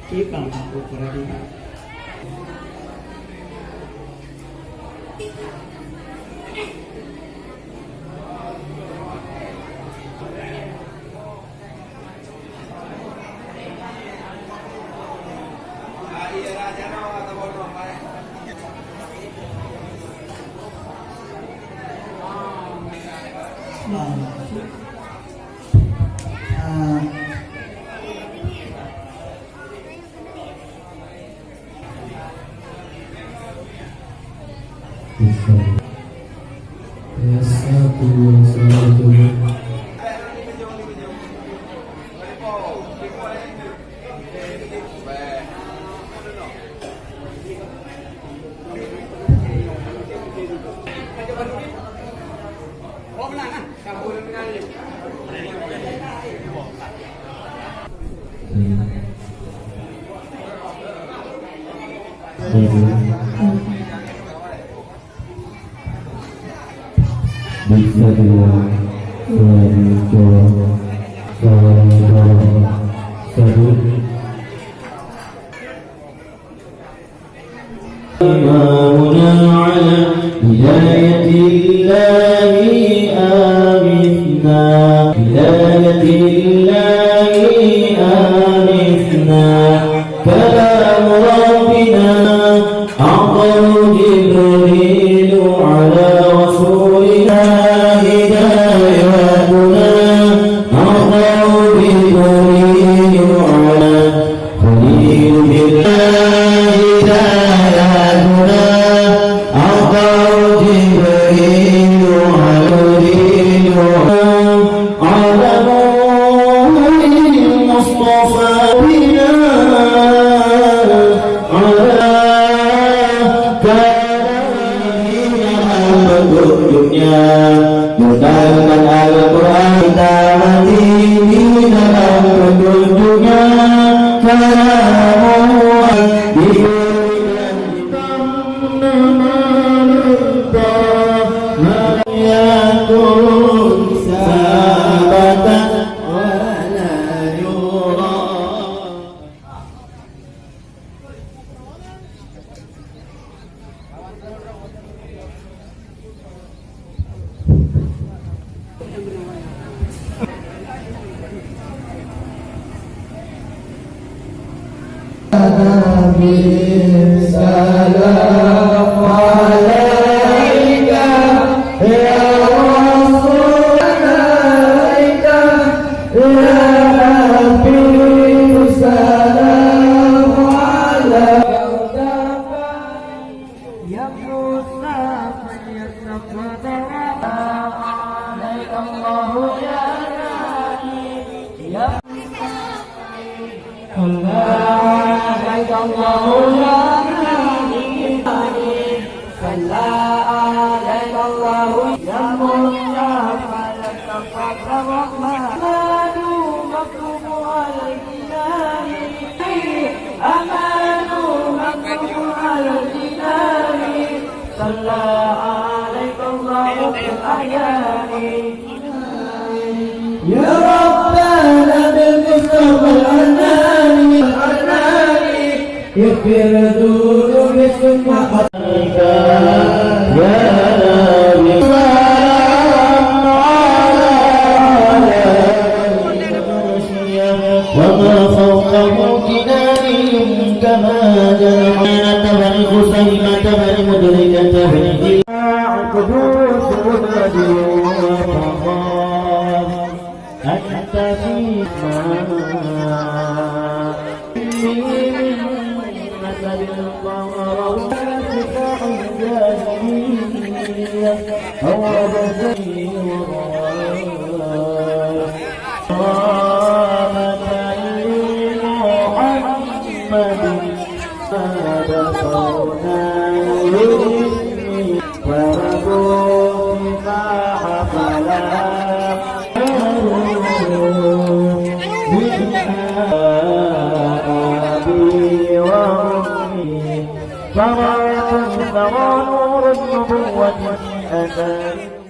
Kita mampu berani. Bisa dua, إمامنا على هداية الله آمنا هداية الله آمنا كلام ربنا أعطاه جبريل على رسولنا هدايتنا أعطاه جبريل على خليل الله هدايتنا أعطاه جبريل على المصطفى بنا على الدنيا مدلل القرآن دعوتي من الأرض الدنيا كلام ما يكن ثابتا ولا يرى Salam alaika ya Rasul alaika ya Habib salam alaika ya Musa ya Sabara alaika Allahu ya Nabi ya عليك الله يا نبي صلى عليك الله يا مصطفى لك فضل الرحمن مكتوب على الجنان أمان مكتوب على الجنان صلى عليك الله في الأحيان يا ربنا بالمصطفى العناني يغفر ذنوب ثم عليك يا نبي وما فوقه كنانهم كما جنحنا بني خزيمة بني مدركة بني قدوس نبي وفضال أنت فيما مثل القمر وارتفاع الجاهلية هو بزي محمد فدخلنا للإثم وربوا ما حفلا ترى نور النبوة في أثار